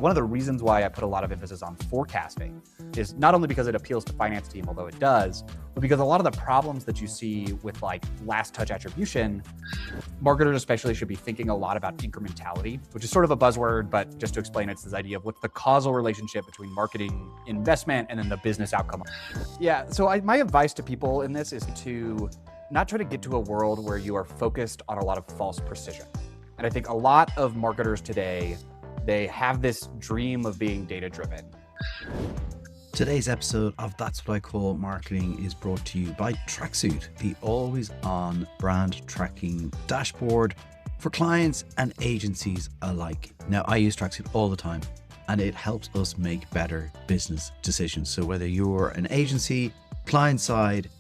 One of the reasons why I put a lot of emphasis on forecasting is not only because it appeals to finance team, although it does, but because a lot of the problems that you see with like last touch attribution, marketers especially should be thinking a lot about incrementality, which is sort of a buzzword, but just to explain, it's this idea of what's the causal relationship between marketing investment and then the business outcome. Yeah, so my advice to people in this is to not try to get to a world where you are focused on a lot of false precision. And I think a lot of marketers today, they have this dream of being data-driven. Today's episode of That's What I Call Marketing is brought to you by Tracksuit, the always-on brand tracking dashboard for clients and agencies alike. Now, I use Tracksuit all the time, and it helps us make better business decisions. So whether you're an agency, client side,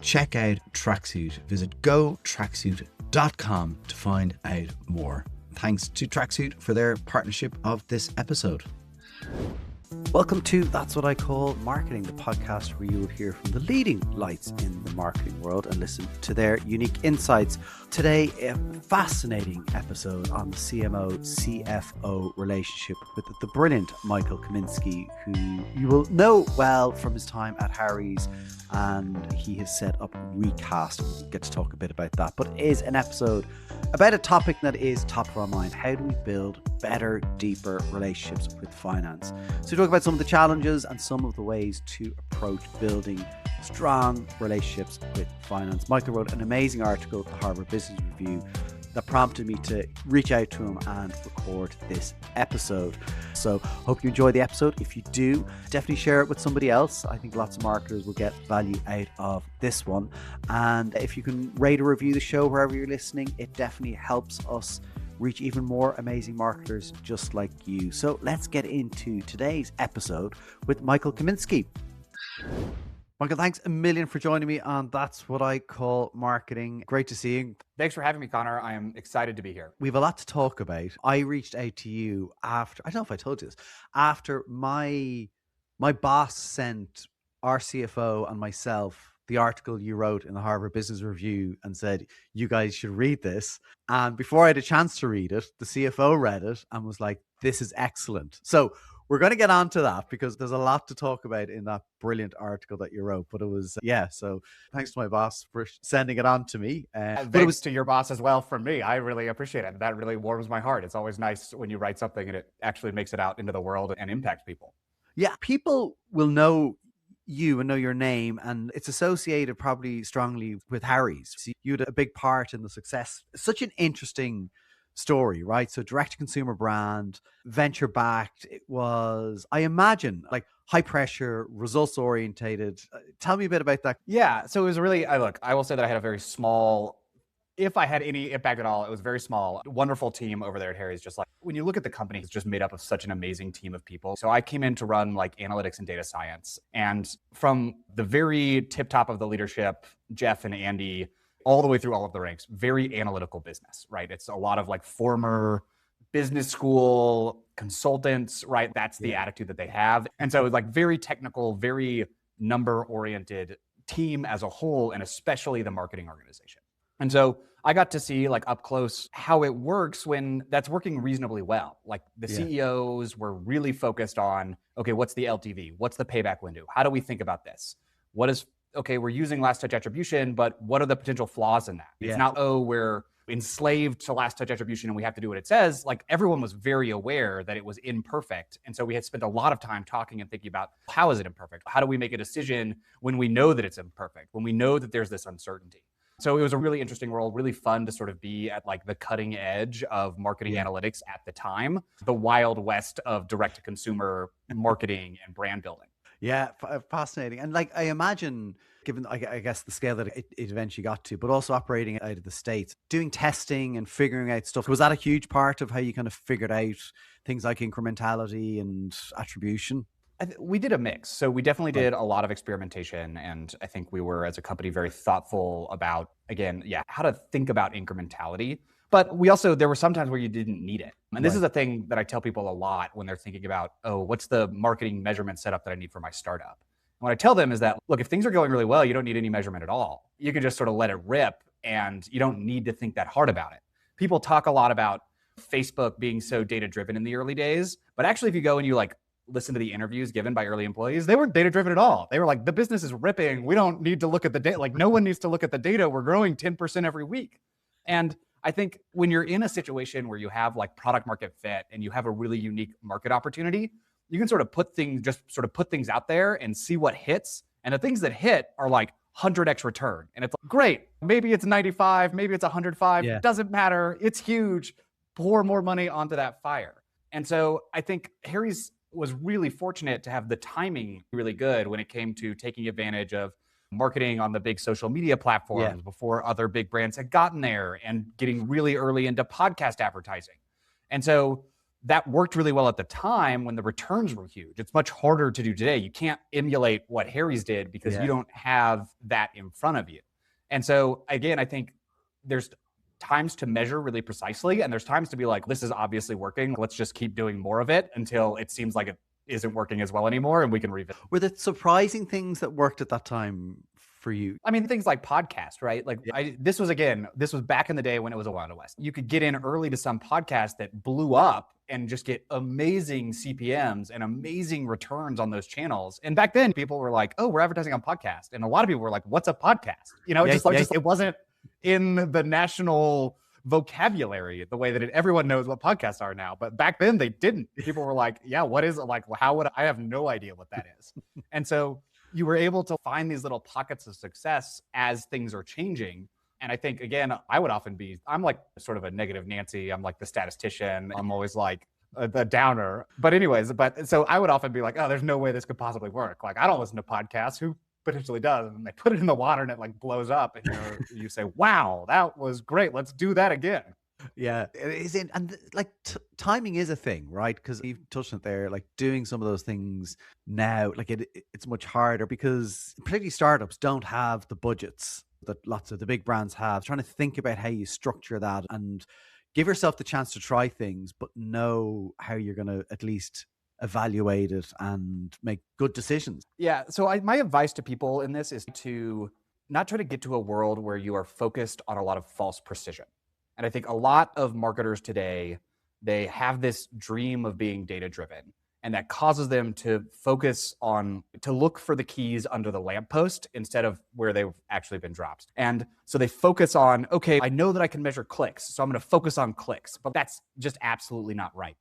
check out Tracksuit. Visit gotracksuit.com to find out more. Thanks to Tracksuit for their partnership of this episode. Welcome to That's What I Call Marketing, the podcast where you will hear from the leading lights in the marketing world and listen to their unique insights. Today, a fascinating episode on the CMO-CFO relationship with the brilliant Michael Kaminsky, who you will know well from his time at Harry's, and he has set up Recast. We'll get to talk a bit about that, but it is an episode about a topic that is top of our mind. How do we build better, deeper relationships with finance? So we talk about some of the challenges and some of the ways to approach building strong relationships with finance. Michael wrote an amazing article at the Harvard Business Review that prompted me to reach out to him and record this episode. So hope you enjoy the episode. If you do, definitely share it with somebody else. I think lots of marketers will get value out of this one. And if you can rate or review the show wherever you're listening, it definitely helps us reach even more amazing marketers just like you. So let's get into today's episode with Michael Kaminsky. Michael, thanks a million for joining me on That's What I Call Marketing. Great to see you. Thanks for having me, Connor. I am excited to be here. We have a lot to talk about. I reached out to you after, I don't know if I told you this, after my boss sent our CFO and myself the article you wrote in the Harvard Business Review and said, you guys should read this. And before I had a chance to read it, the CFO read it and was like, this is excellent. So we're going to get on to that because there's a lot to talk about in that brilliant article that you wrote. But it was, so thanks to my boss for sending it on to me. But it was to your boss as well from me. I really appreciate it. That really warms my heart. It's always nice when you write something and it actually makes it out into the world and impacts people. Yeah, people will know you and know your name, and it's associated probably strongly with Harry's. So you had a big part in the success. Such an interesting story, right? So direct-to-consumer brand, venture-backed. It was, I imagine, like high pressure, results-orientated. Tell me a bit about that. Yeah, so it was really, I will say that I had a very small, if I had any impact at all, it was very small. Wonderful team over there at Harry's. Just like when you look at the company, it's just made up of such an amazing team of people. So I came in to run like analytics and data science. And from the very tip top of the leadership, Jeff and Andy, all the way through all of the ranks, very analytical business, right? It's a lot of like former business school consultants, right? That's the attitude that they have. And so it was like very technical, very number-oriented team as a whole, and especially the marketing organization. And so I got to see like up close how it works when that's working reasonably well. Like the CEOs were really focused on, okay, what's the LTV? What's the payback window? How do we think about this? Okay, we're using last touch attribution, but what are the potential flaws in that? It's not, we're enslaved to last touch attribution and we have to do what it says. Like everyone was very aware that it was imperfect. And so we had spent a lot of time talking and thinking about how is it imperfect? How do we make a decision when we know that it's imperfect, when we know that there's this uncertainty? So it was a really interesting role, really fun to sort of be at like the cutting edge of marketing analytics at the time, the wild west of direct to consumer marketing and brand building. Yeah, fascinating. And like, I imagine, given, I guess, the scale that it eventually got to, but also operating out of the States, doing testing and figuring out stuff, was that a huge part of how you kind of figured out things like incrementality and attribution? We did a mix. So we definitely did a lot of experimentation. And I think we were, as a company, very thoughtful about, again, how to think about incrementality. But we also, there were some times where you didn't need it. And this is a thing that I tell people a lot when they're thinking about, what's the marketing measurement setup that I need for my startup? And what I tell them is that, look, if things are going really well, you don't need any measurement at all. You can just sort of let it rip and you don't need to think that hard about it. People talk a lot about, Facebook being so data driven in the early days. But actually, if you go and you like listen to the interviews given by early employees, they weren't data driven at all. They were like, the business is ripping. We don't need to look at the data. Like, no one needs to look at the data. We're growing 10% every week. And I think when you're in a situation where you have like product market fit and you have a really unique market opportunity, you can sort of put things out there and see what hits. And the things that hit are like 100x return. And it's like, great. Maybe it's 95, maybe it's 105. Yeah. It doesn't matter. It's huge. Pour more money onto that fire. And so I think Harry's was really fortunate to have the timing really good when it came to taking advantage of marketing on the big social media platforms before other big brands had gotten there, and getting really early into podcast advertising. And so that worked really well at the time when the returns were huge. It's much harder to do today. You can't emulate what Harry's did because you don't have that in front of you. And so again, I think there's times to measure really precisely, and there's times to be like, this is obviously working. Let's just keep doing more of it until it seems like it isn't working as well anymore, and we can revisit. Were there surprising things that worked at that time for you? I mean, things like podcast, right? Like this was back in the day when it was a Wild West. You could get in early to some podcast that blew up and just get amazing CPMs and amazing returns on those channels. And back then people were like, oh, we're advertising on podcast. And a lot of people were like, what's a podcast? It wasn't in the national vocabulary the way that everyone knows what podcasts are now. But back then they didn't. People were like, yeah, what is it? Like, how would I have no idea what that is? And so you were able to find these little pockets of success as things are changing. And I think, again, I'm like sort of a negative Nancy. I'm like the statistician. I'm always like the downer. But anyways, so I would often be like, oh, there's no way this could possibly work. Like, I don't listen to podcasts. Who potentially does? And they put it in the water and it like blows up. And you say, wow, that was great. Let's do that again. Yeah, and like timing is a thing, right? Because you've touched on it there, like doing some of those things now, like it's much harder because particularly startups don't have the budgets that lots of the big brands have. Trying to think about how you structure that and give yourself the chance to try things, but know how you're going to at least evaluate it and make good decisions. Yeah. So my advice to people in this is to not try to get to a world where you are focused on a lot of false precision. And I think a lot of marketers today, they have this dream of being data driven, and that causes them to look for the keys under the lamppost instead of where they've actually been dropped. And so they focus on, okay, I know that I can measure clicks, so I'm going to focus on clicks, but that's just absolutely not right.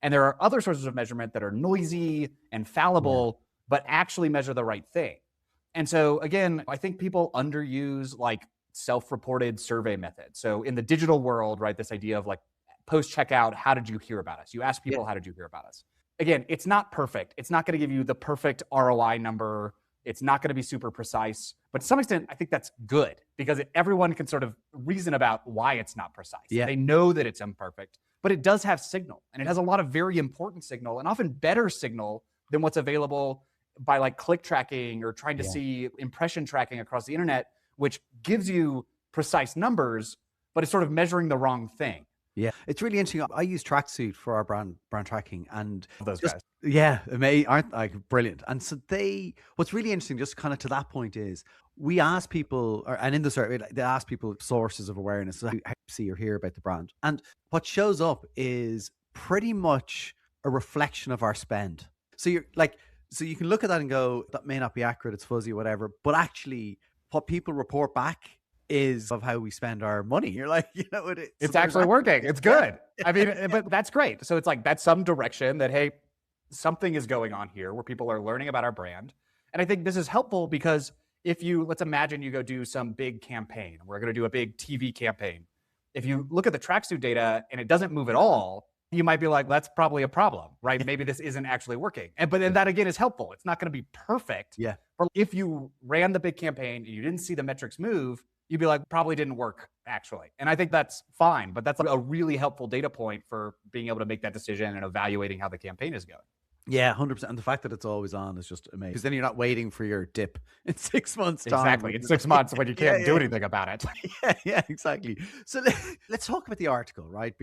And there are other sources of measurement that are noisy and fallible, but actually measure the right thing. And so again, I think people underuse like self-reported survey methods. So in the digital world, right, this idea of like post-checkout, how did you hear about us? You ask people, how did you hear about us? Again, it's not perfect. It's not going to give you the perfect ROI number. It's not going to be super precise. But to some extent, I think that's good because everyone can sort of reason about why it's not precise. Yeah. They know that it's imperfect, but it does have signal, and it has a lot of very important signal and often better signal than what's available by like click tracking or trying to see impression tracking across the internet, which gives you precise numbers, but it's sort of measuring the wrong thing. Yeah, it's really interesting. I use Tracksuit for our brand tracking, and those guys. Yeah, amazing, aren't like brilliant? And so what's really interesting, just kind of to that point, is we ask people, and in the survey, they ask people sources of awareness, so how you see or hear about the brand, and what shows up is pretty much a reflection of our spend. So you can look at that and go, that may not be accurate, it's fuzzy, whatever, but actually, what people report back is of how we spend our money. You're like, it's actually working. It's good. I mean, but that's great. So it's like, that's some direction that, hey, something is going on here where people are learning about our brand. And I think this is helpful because let's imagine you go do some big campaign. We're going to do a big TV campaign. If you look at the Tracksuit data and it doesn't move at all, you might be like, that's probably a problem, right? Maybe this isn't actually working. But then that again is helpful. It's not going to be perfect. Yeah. But if you ran the big campaign and you didn't see the metrics move, you'd be like, probably didn't work actually. And I think that's fine, but that's like a really helpful data point for being able to make that decision and evaluating how the campaign is going. Yeah, 100%. And the fact that it's always on is just amazing. Because then you're not waiting for your dip in 6 months' time. Exactly. In 6 months when you can't do anything about it. Yeah, exactly. So let's talk about the article, right?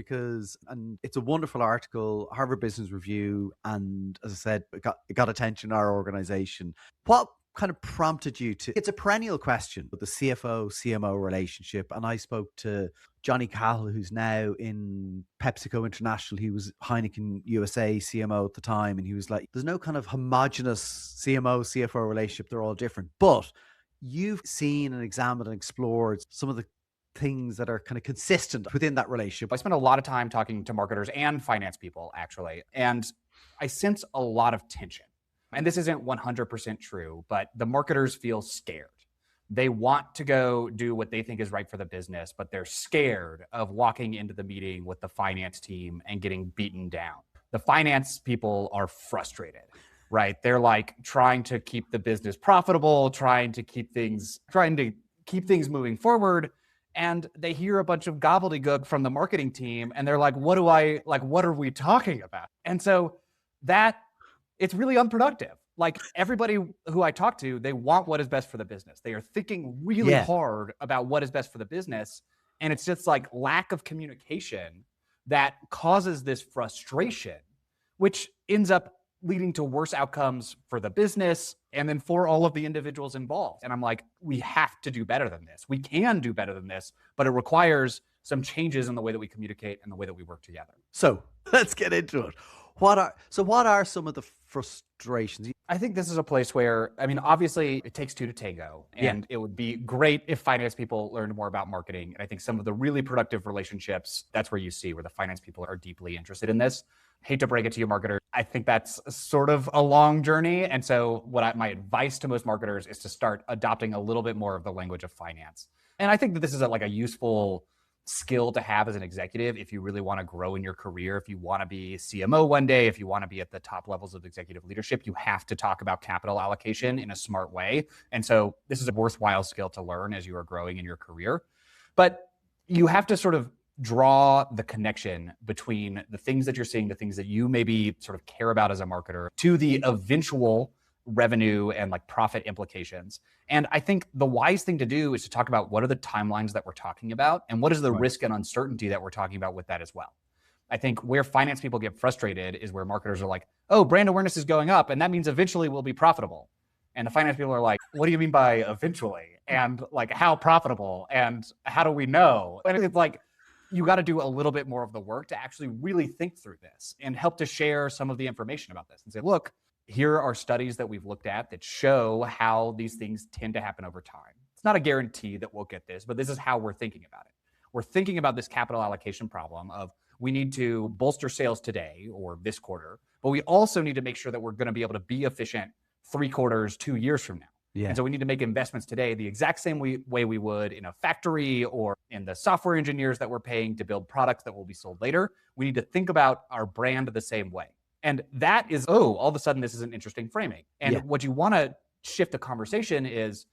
And it's a wonderful article, Harvard Business Review. And as I said, it got attention in our organization. What kind of prompted you it's a perennial question, but the CFO, CMO relationship. And I spoke to Johnny Cahill, who's now in PepsiCo International, he was Heineken USA CMO at the time, and he was like, there's no kind of homogenous CMO, CFO relationship. They're all different. But you've seen and examined and explored some of the things that are kind of consistent within that relationship. I spend a lot of time talking to marketers and finance people, actually, and I sense a lot of tension. And this isn't 100% true, but the marketers feel scared. They want to go do what they think is right for the business, but they're scared of walking into the meeting with the finance team and getting beaten down. The finance people are frustrated, right? They're like trying to keep the business profitable, trying to keep things moving forward. And they hear a bunch of gobbledygook from the marketing team, and they're like, what are we talking about? And so it's really unproductive. Like, everybody who I talk to, they want what is best for the business. They are thinking really hard about what is best for the business. And it's just like lack of communication that causes this frustration, which ends up leading to worse outcomes for the business and then for all of the individuals involved. And I'm like, we have to do better than this. We can do better than this, but it requires some changes in the way that we communicate and the way that we work together. So let's get into it. What are some of the frustrations? I think this is a place where, I mean, obviously it takes two to tango, and it would be great if finance people learned more about marketing. And I think some of the really productive relationships, that's where you see where the finance people are deeply interested in this. Hate to break it to you, marketers. I think that's sort of a long journey. And so my advice to most marketers is to start adopting a little bit more of the language of finance. And I think that this is a useful skill to have as an executive if you really want to grow in your career. If you want to be CMO one day, if you want to be at the top levels of executive leadership, you have to talk about capital allocation in a smart way. And so this is a worthwhile skill to learn as you are growing in your career. But you have to sort of draw the connection between the things that you're seeing, the things that you maybe sort of care about as a marketer, to the eventual revenue and profit implications. And I think the wise thing to do is to talk about what are the timelines that we're talking about and what is the risk and uncertainty that we're talking about with that as well. I think where finance people get frustrated is where marketers are like, oh, brand awareness is going up and that means eventually we'll be profitable. And the finance people are like, what do you mean by eventually? And how profitable? And how do we know? And it's like, you got to do a little bit more of the work to actually really think through this and help to share some of the information about this and say, look, here are studies that we've looked at that show how these things tend to happen over time. It's not a guarantee that we'll get this, but this is how we're thinking about it. We're thinking about this capital allocation problem of we need to bolster sales today or this quarter, but we also need to make sure that we're going to be able to be efficient 3 quarters, 2 years from now. Yeah. And so we need to make investments today the exact same way we would in a factory or in the software engineers that we're paying to build products that will be sold later. We need to think about our brand the same way. And that is, all of a sudden, this is an interesting framing. And what you want to shift the conversation is,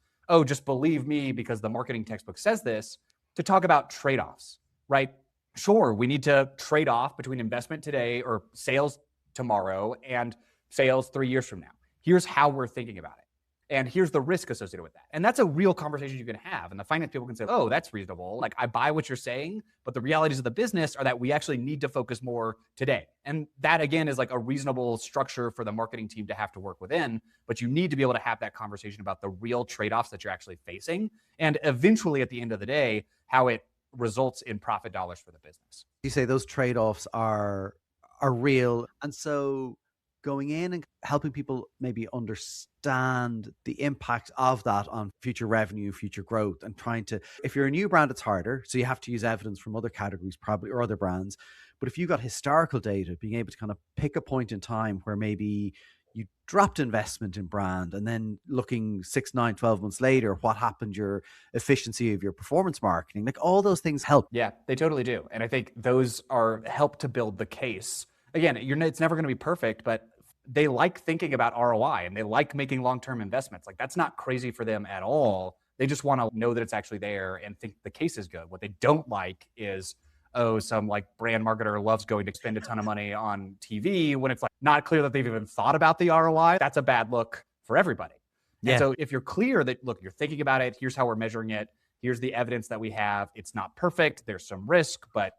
just believe me because the marketing textbook says this, to talk about trade-offs, right? Sure, we need to trade off between investment today or sales tomorrow and sales 3 years from now. Here's how we're thinking about it. And here's the risk associated with that. And that's a real conversation you can have. And the finance people can say, oh, that's reasonable. I buy what you're saying, but the realities of the business are that we actually need to focus more today. And that, again, is a reasonable structure for the marketing team to have to work within. But you need to be able to have that conversation about the real trade-offs that you're actually facing. And eventually, at the end of the day, how it results in profit dollars for the business. You say those trade-offs are real. And so going in and helping people maybe understand the impact of that on future revenue, future growth, and trying to, if you're a new brand, it's harder. So you have to use evidence from other categories probably or other brands. But if you've got historical data, being able to kind of pick a point in time where maybe you dropped investment in brand and then looking 6, 9, 12 months later, what happened, your efficiency of your performance marketing, all those things help. Yeah, they totally do. And I think those help to build the case. Again, it's never going to be perfect, but they like thinking about ROI and they like making long-term investments. That's not crazy for them at all. They just want to know that it's actually there and think the case is good. What they don't like is, some brand marketer loves going to spend a ton of money on TV when it's not clear that they've even thought about the ROI. That's a bad look for everybody. Yeah. And so if you're clear that, look, you're thinking about it, here's how we're measuring it, here's the evidence that we have, it's not perfect, there's some risk, but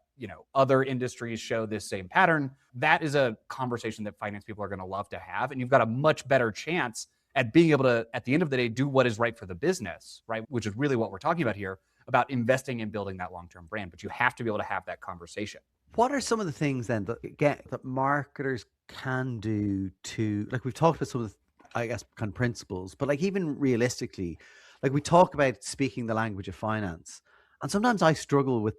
other industries show this same pattern. That is a conversation that finance people are going to love to have. And you've got a much better chance at being able to, at the end of the day, do what is right for the business, right? Which is really what we're talking about here, about investing in building that long-term brand, but you have to be able to have that conversation. What are some of the things then that marketers can do to, like we've talked about some of the, I guess, kind of principles, but like even realistically, like we talk about speaking the language of finance, and sometimes I struggle with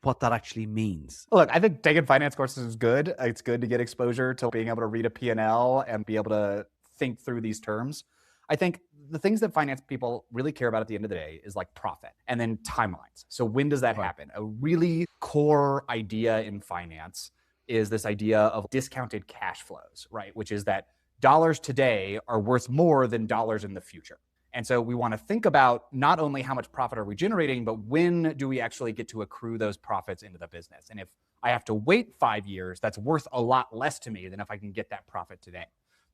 what that actually means. Look, I think taking finance courses is good. It's good to get exposure to being able to read a P&L and be able to think through these terms. I think the things that finance people really care about at the end of the day is like profit and then timelines. So when does that happen? A really core idea in finance is this idea of discounted cash flows, right? Which is that dollars today are worth more than dollars in the future. And so we want to think about not only how much profit are we generating, but when do we actually get to accrue those profits into the business? And if I have to wait 5 years, that's worth a lot less to me than if I can get that profit today.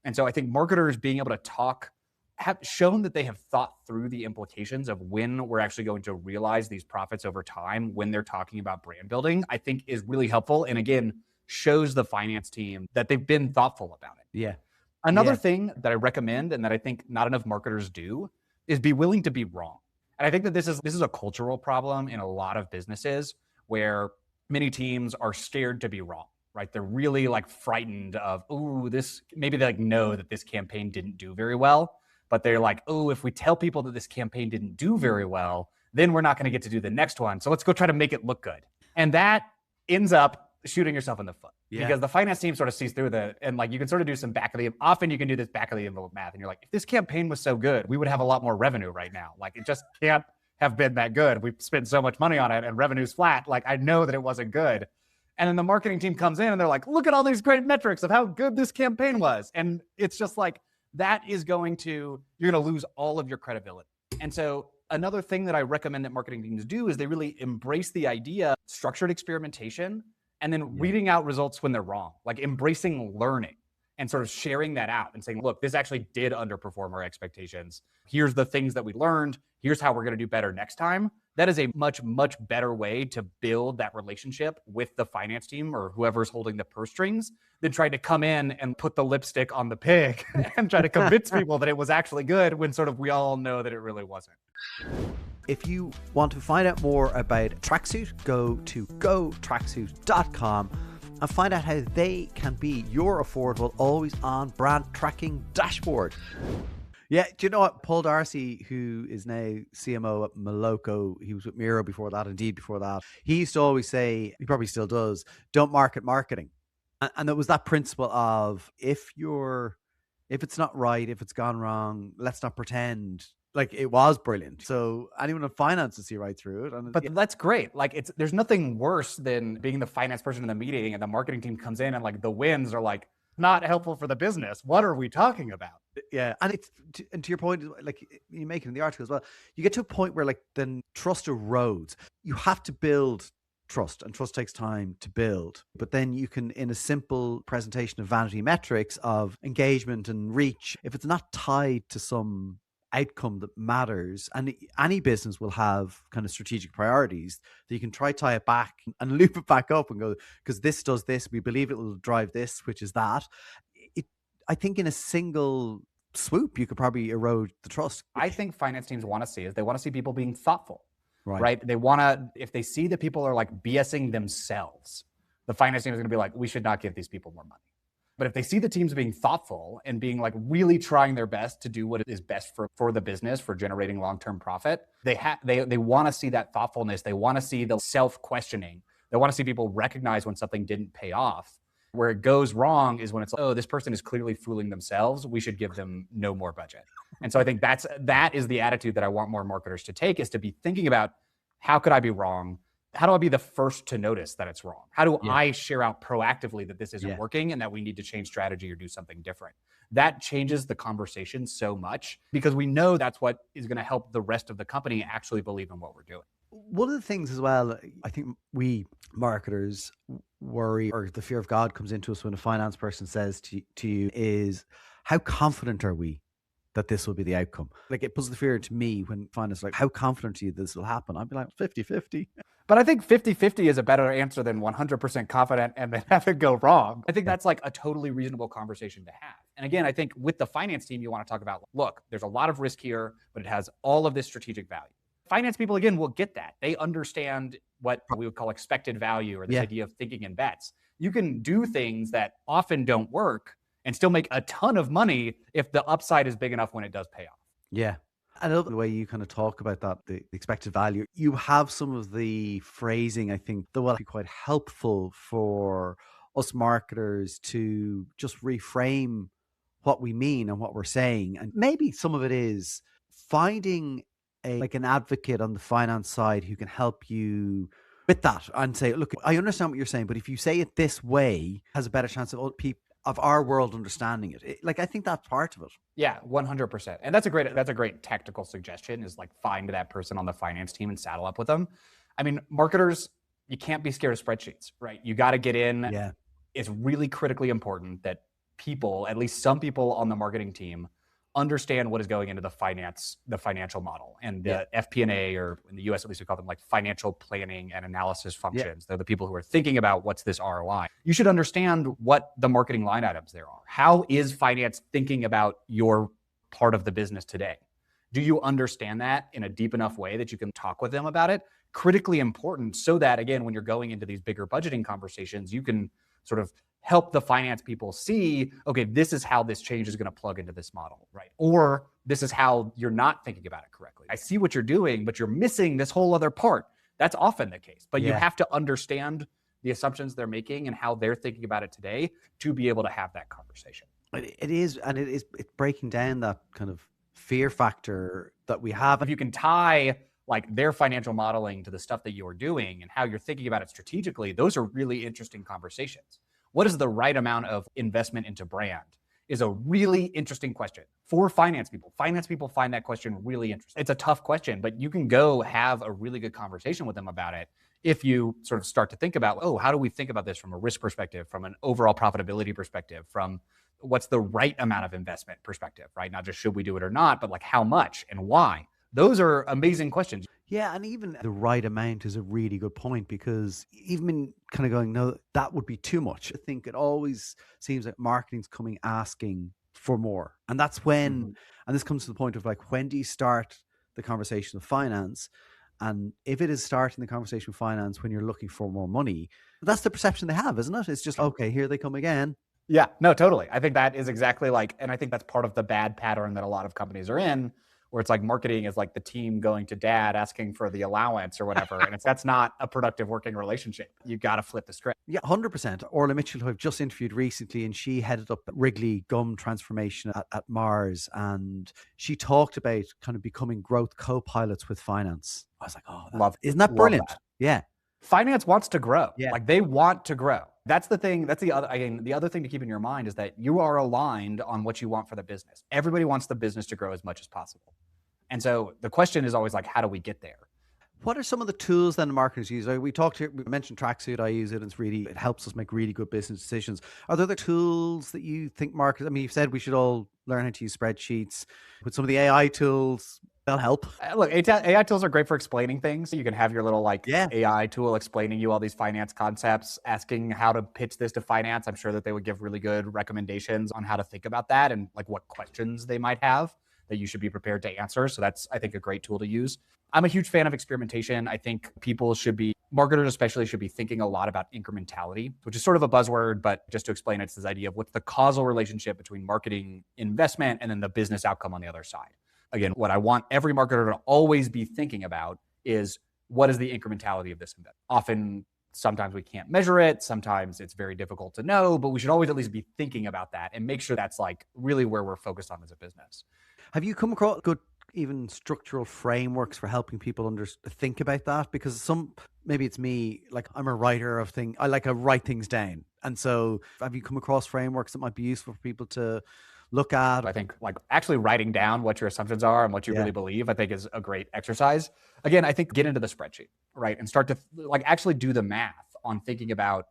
And so I think marketers being able to talk have shown that they have thought through the implications of when we're actually going to realize these profits over time when they're talking about brand building, I think is really helpful. And again, shows the finance team that they've been thoughtful about it. Yeah. Another thing that I recommend and that I think not enough marketers do is be willing to be wrong. And I think that this is a cultural problem in a lot of businesses where many teams are scared to be wrong, right? They're really like frightened of, maybe they like know that this campaign didn't do very well, but they're like, if we tell people that this campaign didn't do very well, then we're not going to get to do the next one. So let's go try to make it look good. And that ends up shooting yourself in the foot because the finance team sort of sees through and like you can sort of do some often you can do this back of the envelope math and you're like, if this campaign was so good, we would have a lot more revenue right now. Like it just can't have been that good. We've spent so much money on it and revenue's flat. Like I know that it wasn't good. And then the marketing team comes in and they're like, look at all these great metrics of how good this campaign was. And it's just like, you're going to lose all of your credibility. And so another thing that I recommend that marketing teams do is they really embrace the idea of structured experimentation and then reading out results when they're wrong, like embracing learning and sort of sharing that out and saying, look, this actually did underperform our expectations. Here's the things that we learned. Here's how we're going to do better next time. That is a much, much better way to build that relationship with the finance team or whoever's holding the purse strings than trying to come in and put the lipstick on the pig and try to convince people that it was actually good when sort of we all know that it really wasn't. If you want to find out more about Tracksuit, go to gotracksuit.com and find out how they can be your affordable, always on brand tracking dashboard. Yeah, do you know what? Paul Darcy, who is now CMO at Moloko, he was with Miro before that, Indeed before that. He used to always say, he probably still does, don't market marketing. And there was that principle of if it's not right, if it's gone wrong, let's not pretend like it was brilliant. So anyone in finance will see right through it. But that's great. Like there's nothing worse than being the finance person in the meeting and the marketing team comes in and like the wins are like not helpful for the business. What are we talking about? Yeah. And to your point, like you make it in the article as well, you get to a point where like then trust erodes. You have to build trust, and trust takes time to build. But then you can, in a simple presentation of vanity metrics of engagement and reach, if it's not tied to some outcome that matters, and any business will have kind of strategic priorities that you can tie it back and loop it back up and go, because this does this, we believe it will drive this, which is that. I think in a single swoop, you could probably erode the trust. I think finance teams want to see people being thoughtful, right? They want to, if they see that people are like BSing themselves, the finance team is going to be like, we should not give these people more money. But if they see the teams being thoughtful and being like really trying their best to do what is best for the business, for generating long-term profit, they want to see that thoughtfulness. They want to see the self-questioning. They want to see people recognize when something didn't pay off. Where it goes wrong is when it's like, this person is clearly fooling themselves. We should give them no more budget. And so I think that is the attitude that I want more marketers to take, is to be thinking about, how could I be wrong? How do I be the first to notice that it's wrong? How do I share out proactively that this isn't working and that we need to change strategy or do something different? That changes the conversation so much because we know that's what is going to help the rest of the company actually believe in what we're doing. One of the things as well, I think we marketers worry, or the fear of God comes into us when a finance person says to you is, how confident are we that this will be the outcome? Like it puts the fear into me when finance like, how confident are you this will happen? I'd be like 50-50. But I think 50-50 is a better answer than 100% confident and then have it go wrong. I think that's like a totally reasonable conversation to have. And again, I think with the finance team, you want to talk about, look, there's a lot of risk here, but it has all of this strategic value. Finance people, again, will get that. They understand what we would call expected value, or this idea of thinking in bets. You can do things that often don't work and still make a ton of money if the upside is big enough when it does pay off. Yeah. I love the way you kind of talk about that, the expected value. You have some of the phrasing, I think, that will be quite helpful for us marketers to just reframe what we mean and what we're saying. And maybe some of it is finding an advocate on the finance side who can help you with that and say, look, I understand what you're saying, but if you say it this way, has a better chance of other people of our world understanding it. I think that's part of it. Yeah, 100%. And that's a great tactical suggestion, is like find that person on the finance team and saddle up with them. I mean, marketers, you can't be scared of spreadsheets, right? You got to get in. Yeah. It's really critically important that people, at least some people on the marketing team, understand what is going into the financial model, and the FP&A, or in the US at least we call them like financial planning and analysis functions. They're the people who are thinking about what's this ROI. You should understand what the marketing line items there are. How is finance thinking about your part of the business today? Do you understand that in a deep enough way that you can talk with them about it? Critically important, so that, again, when you're going into these bigger budgeting conversations, you can sort of help the finance people see, okay, this is how this change is going to plug into this model, right? Or this is how you're not thinking about it correctly. I see what you're doing, but you're missing this whole other part. That's often the case. But you have to understand the assumptions they're making and how they're thinking about it today to be able to have that conversation. It's breaking down that kind of fear factor that we have. If you can tie like their financial modeling to the stuff that you're doing and how you're thinking about it strategically, those are really interesting conversations. What is the right amount of investment into brand is a really interesting question for finance people. Finance people find that question really interesting. It's a tough question, but you can go have a really good conversation with them about it if you sort of start to think about, oh, how do we think about this from a risk perspective, from an overall profitability perspective, from what's the right amount of investment perspective, right? Not just should we do it or not, but like how much and why. Those are amazing questions. Yeah, and even the right amount is a really good point, because even in kind of going, no, that would be too much. I think it always seems like marketing's coming asking for more. And that's when, and this comes to the point of like, when do you start the conversation of finance? And if it is starting the conversation of finance when you're looking for more money, that's the perception they have, isn't it? It's just, okay, here they come again. Yeah, no, totally. I think that is exactly like, and I think that's part of the bad pattern that a lot of companies are in, where it's like marketing is like the team going to dad asking for the allowance or whatever. And that's not a productive working relationship. You got to flip the script. Yeah, 100%. Orla Mitchell, who I've just interviewed recently, and she headed up Wrigley gum transformation at Mars. And she talked about kind of becoming growth co-pilots with finance. I was like, isn't that brilliant? That. Yeah. Finance wants to grow. Yeah. Like they want to grow. That's the thing. That's the other thing to keep in your mind is that you are aligned on what you want for the business. Everybody wants the business to grow as much as possible. And so the question is always like, how do we get there? What are some of the tools then the marketers use? We mentioned Tracksuit. I use it. It helps us make really good business decisions. Are there other tools that you think marketers, I mean, you've said we should all learn how to use spreadsheets, but some of the AI tools, they'll help. Look, AI tools are great for explaining things. You can have your little AI tool explaining you all these finance concepts, asking how to pitch this to finance. I'm sure that they would give really good recommendations on how to think about that and like what questions they might have that you should be prepared to answer. So that's, I think, a great tool to use. I'm a huge fan of experimentation. I think marketers especially should be thinking a lot about incrementality, which is sort of a buzzword, but just to explain, it's this idea of what's the causal relationship between marketing investment and then the business outcome on the other side. Again, what I want every marketer to always be thinking about is what is the incrementality of this investment? Sometimes we can't measure it. Sometimes it's very difficult to know, but we should always at least be thinking about that and make sure that's like really where we're focused on as a business. Have you come across good, even structural frameworks for helping people think about that? Because maybe it's me, like I'm a writer of things. I like to write things down. And so have you come across frameworks that might be useful for people to look at? I think like actually writing down what your assumptions are and what you really believe, I think is a great exercise. Again, I think get into the spreadsheet, right? And start to like actually do the math on thinking about,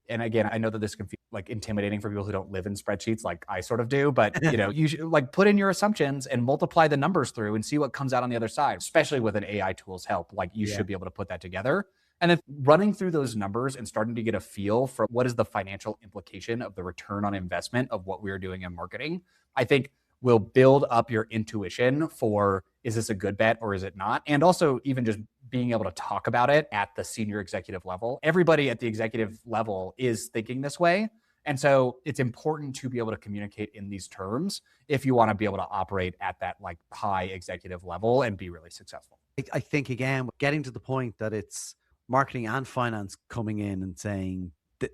and again, I know that this can feel like intimidating for people who don't live in spreadsheets like I sort of do, but you should like put in your assumptions and multiply the numbers through and see what comes out on the other side, especially with an AI tool's help. Like you should be able to put that together. And then running through those numbers and starting to get a feel for what is the financial implication of the return on investment of what we're doing in marketing. I think will build up your intuition for, is this a good bet or is it not? And also even just being able to talk about it at the senior executive level. Everybody at the executive level is thinking this way. And so it's important to be able to communicate in these terms if you want to be able to operate at that like high executive level and be really successful. I think, again, getting to the point that it's marketing and finance coming in and saying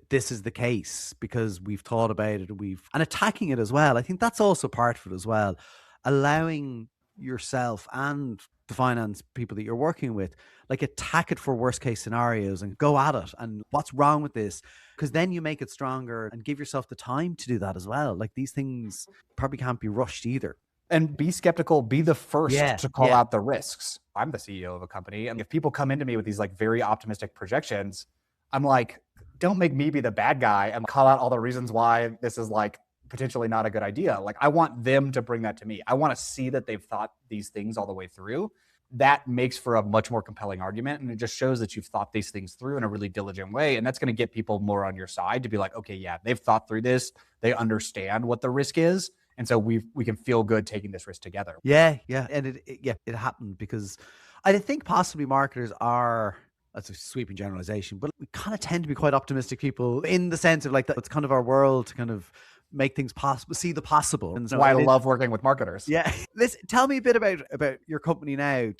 this is the case because we've thought about it and attacking it as well. I think that's also part of it as well. Allowing yourself and the finance people that you're working with, like, attack it for worst case scenarios and go at it. And what's wrong with this? Because then you make it stronger and give yourself the time to do that as well. Like, these things probably can't be rushed either. And be skeptical, be the first to call out the risks. I'm the CEO of a company. And if people come into me with these like very optimistic projections, I'm like, don't make me be the bad guy and call out all the reasons why this is like potentially not a good idea. Like, I want them to bring that to me. I want to see that they've thought these things all the way through. That makes for a much more compelling argument. And it just shows that you've thought these things through in a really diligent way. And that's going to get people more on your side to be like, okay, yeah, they've thought through this. They understand what the risk is. And so we can feel good taking this risk together. Yeah. And it happened because I think possibly marketers are, that's a sweeping generalization, but we kind of tend to be quite optimistic people in the sense of like that it's kind of our world to kind of make things possible, see the possible. And that's why I love working with marketers. Yeah. Listen, tell me a bit about your company now,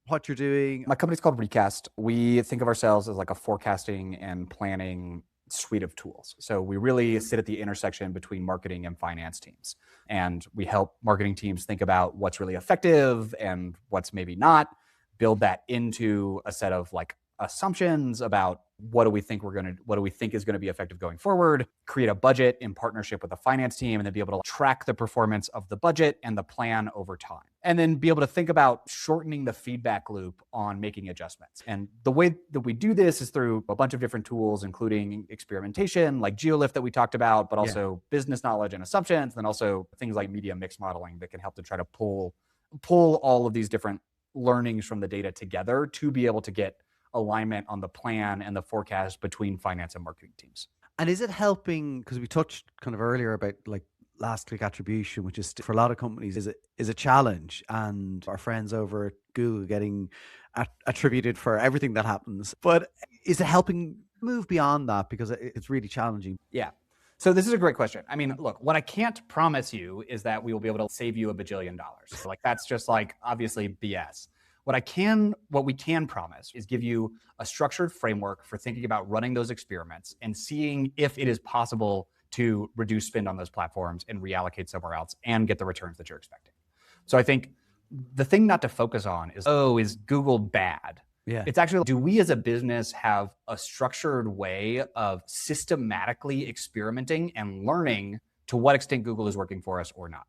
what you're doing. My company's called Recast. We think of ourselves as like a forecasting and planning suite of tools. So we really sit at the intersection between marketing and finance teams. And we help marketing teams think about what's really effective and what's maybe not, build that into a set of like assumptions about what do we think is going to be effective going forward, create a budget in partnership with the finance team, and then be able to track the performance of the budget and the plan over time. And then be able to think about shortening the feedback loop on making adjustments. And the way that we do this is through a bunch of different tools, including experimentation, like GeoLift that we talked about, but also business knowledge and assumptions, and then also things like media mix modeling that can help to try to pull all of these different learnings from the data together to be able to get alignment on the plan and the forecast between finance and marketing teams. And is it helping, because we touched kind of earlier about like last click attribution, which is for a lot of companies is a challenge, and our friends over at Google getting attributed for everything that happens. But is it helping move beyond that, because it's really challenging? Yeah. So this is a great question. I mean, look, what I can't promise you is that we will be able to save you $1 billion. So like, that's just like obviously BS. What we can promise is give you a structured framework for thinking about running those experiments and seeing if it is possible to reduce spend on those platforms and reallocate somewhere else and get the returns that you're expecting. So I think the thing not to focus on is Google bad? Yeah. It's actually, do we as a business have a structured way of systematically experimenting and learning to what extent Google is working for us or not?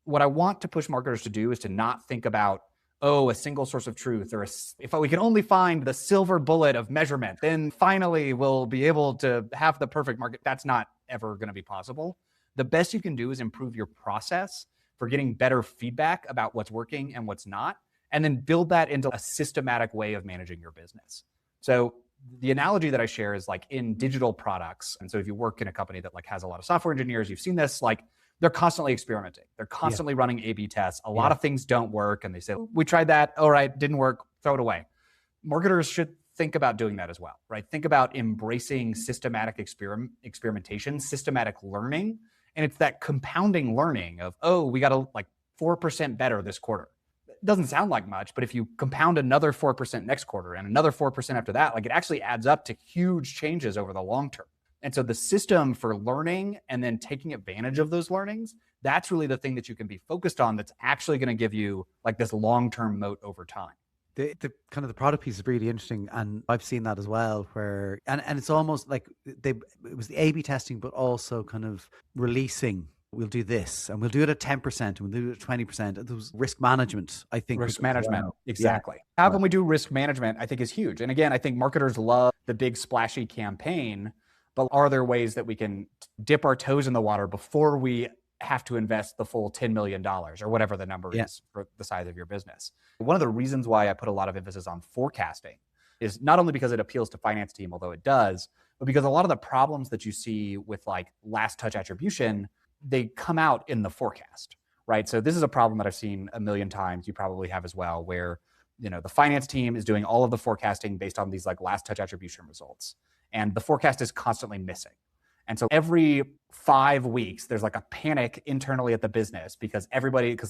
What I want to push marketers to do is to not think about, a single source of truth, or if we can only find the silver bullet of measurement, then finally we'll be able to have the perfect market. That's not ever going to be possible. The best you can do is improve your process for getting better feedback about what's working and what's not, and then build that into a systematic way of managing your business. So the analogy that I share is like in digital products. And so if you work in a company that like has a lot of software engineers, you've seen this, like they're constantly experimenting. They're constantly running A/B tests. A lot of things don't work. And they say, we tried that. All right, didn't work. Throw it away. Marketers should think about doing that as well, right? Think about embracing systematic experimentation, systematic learning. And it's that compounding learning of, we got to like 4% better this quarter. It doesn't sound like much, but if you compound another 4% next quarter and another 4% after that, like it actually adds up to huge changes over the long term. And so the system for learning and then taking advantage of those learnings, that's really the thing that you can be focused on that's actually going to give you like this long-term moat over time. The kind of the product piece is really interesting, and I've seen that as well, where and it's almost like it was the A/B testing, but also kind of releasing. We'll do this, and we'll do it at 10%, and we'll do it at 20%. There was risk management, I think. Risk management, exactly. Yeah. How can we do risk management, I think, is huge. And again, I think marketers love the big splashy campaign, but are there ways that we can dip our toes in the water before we have to invest the full $10 million or whatever the number is for the size of your business? One of the reasons why I put a lot of emphasis on forecasting is not only because it appeals to finance team, although it does, but because a lot of the problems that you see with like last touch attribution, they come out in the forecast, right? So this is a problem that I've seen a million times. You probably have as well, where the finance team is doing all of the forecasting based on these like last touch attribution results, and the forecast is constantly missing. And so every 5 weeks, there's like a panic internally at the business because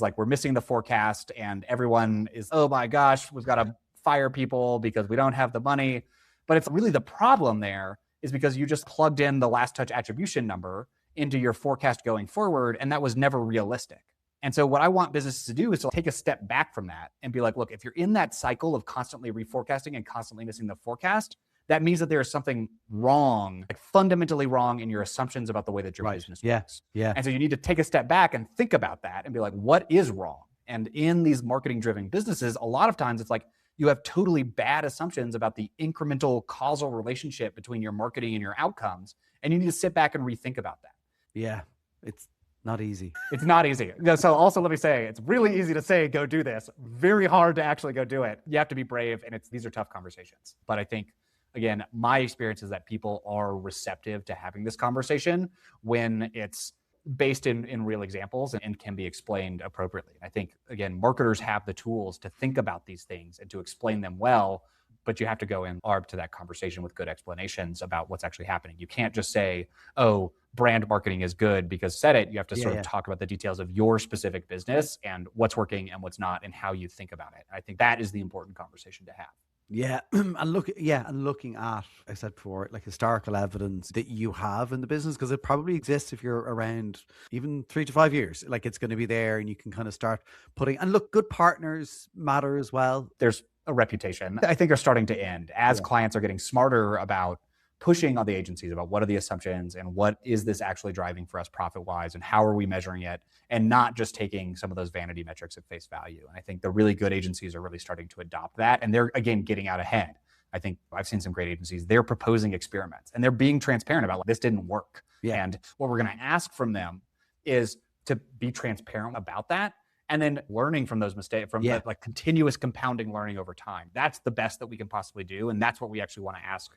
like we're missing the forecast and everyone is, oh my gosh, we've got to fire people because we don't have the money. But it's really the problem there is because you just plugged in the last touch attribution number into your forecast going forward, and that was never realistic. And so what I want businesses to do is to take a step back from that and be like, look, if you're in that cycle of constantly reforecasting and constantly missing the forecast, that means that there is something wrong, like fundamentally wrong in your assumptions about the way that your business works. Yeah. And so you need to take a step back and think about that and be like, what is wrong? And in these marketing-driven businesses, a lot of times it's like you have totally bad assumptions about the incremental causal relationship between your marketing and your outcomes. And you need to sit back and rethink about that. Yeah, it's not easy. It's not easy. So also let me say, it's really easy to say, go do this. Very hard to actually go do it. You have to be brave, and these are tough conversations. But I think, again, my experience is that people are receptive to having this conversation when it's based in real examples and can be explained appropriately. I think, again, marketers have the tools to think about these things and to explain them well, but you have to go in armed to that conversation with good explanations about what's actually happening. You can't just say, oh, brand marketing is good because said it. You have to sort of talk about the details of your specific business and what's working and what's not and how you think about it. I think that is the important conversation to have. Yeah, and looking at, I said before, like historical evidence that you have in the business, because it probably exists if you're around even 3 to 5 years. Like it's going to be there, and you can kind of start putting. And look, good partners matter as well. There's a reputation I think are starting to end as clients are getting smarter about pushing on the agencies about what are the assumptions and what is this actually driving for us profit-wise and how are we measuring it, and not just taking some of those vanity metrics at face value. And I think the really good agencies are really starting to adopt that, and they're, again, getting out ahead. I think I've seen some great agencies, they're proposing experiments and they're being transparent about like, this didn't work. Yeah. And what we're going to ask from them is to be transparent about that, and then learning from those mistakes, from the, like continuous compounding learning over time. That's the best that we can possibly do, and that's what we actually want to ask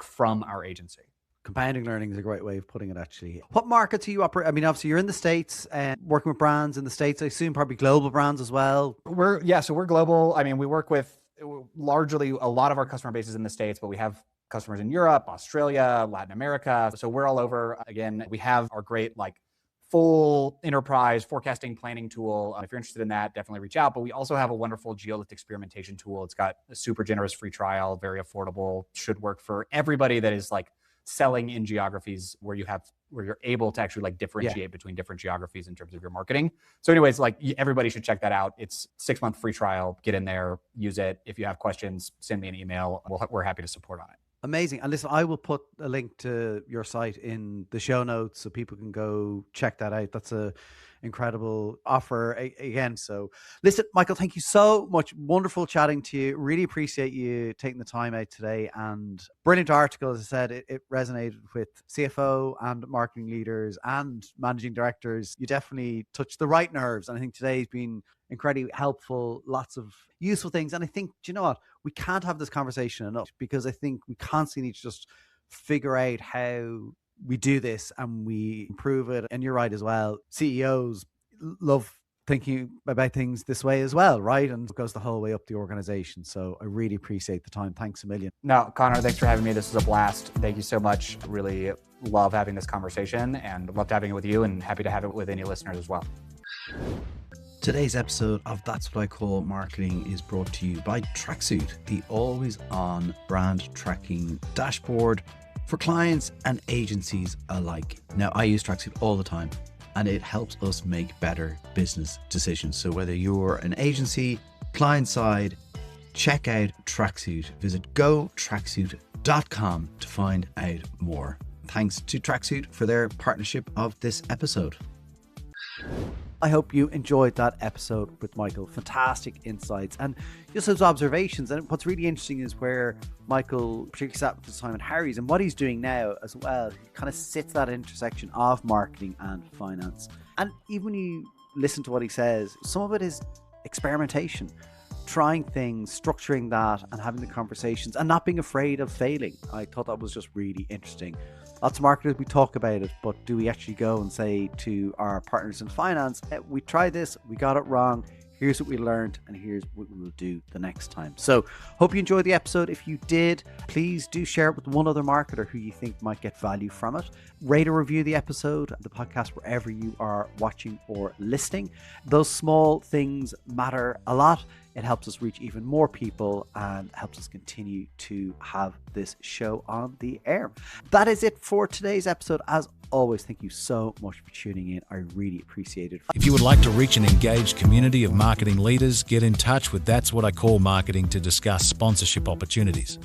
from our agency. Compounding learning is a great way of putting it, actually. What markets are you operate? I mean, obviously you're in the States and working with brands in the States. I assume probably global brands as well. So we're global. I mean, we work with largely a lot of our customer base is in the States, but we have customers in Europe, Australia, Latin America. So we're all over. Again, we have our great like full enterprise forecasting planning tool. If you're interested in that, definitely reach out. But we also have a wonderful geolift experimentation tool. It's got a super generous free trial, very affordable, should work for everybody that is like selling in geographies where you're able to actually like differentiate between different geographies in terms of your marketing. So anyways, like everybody should check that out. It's 6-month free trial. Get in there, use it. If you have questions, send me an email. We're happy to support on it. Amazing. And listen, I will put a link to your site in the show notes so people can go check that out. That's a incredible offer again. So listen, Michael, thank you so much. Wonderful chatting to you. Really appreciate you taking the time out today, and brilliant article. As I said, it resonated with CFO and marketing leaders and managing directors. You definitely touched the right nerves. And I think today's been incredibly helpful, lots of useful things. And I think, do you know what? We can't have this conversation enough, because I think we constantly need to just figure out how we do this and we improve it. And you're right as well. CEOs love thinking about things this way as well, right? And it goes the whole way up the organization. So I really appreciate the time. Thanks a million. No, Conor, thanks for having me. This was a blast. Thank you so much. Really love having this conversation and loved having it with you, and happy to have it with any listeners as well. Today's episode of That's What I Call Marketing is brought to you by Tracksuit, the always-on brand tracking dashboard for clients and agencies alike. Now, I use Tracksuit all the time, and it helps us make better business decisions. So whether you're an agency, client side, check out Tracksuit. Visit gotracksuit.com to find out more. Thanks to Tracksuit for their partnership of this episode. I hope you enjoyed that episode with Michael. Fantastic insights and just his observations. And what's really interesting is where Michael particularly sat with his time at Harry's and what he's doing now as well. He kind of sits that intersection of marketing and finance. And even when you listen to what he says, some of it is experimentation, trying things, structuring that and having the conversations and not being afraid of failing. I thought that was just really interesting. Lots of marketers, we talk about it, but do we actually go and say to our partners in finance, we tried this, we got it wrong, here's what we learned, and here's what we will do the next time. So hope you enjoyed the episode. If you did, please do share it with one other marketer who you think might get value from it. Rate or review the episode, the podcast, wherever you are watching or listening. Those small things matter a lot. It helps us reach even more people and helps us continue to have this show on the air. That is it for today's episode. As always, thank you so much for tuning in. I really appreciate it. If you would like to reach an engaged community of marketing leaders, get in touch with That's What I Call Marketing to discuss sponsorship opportunities.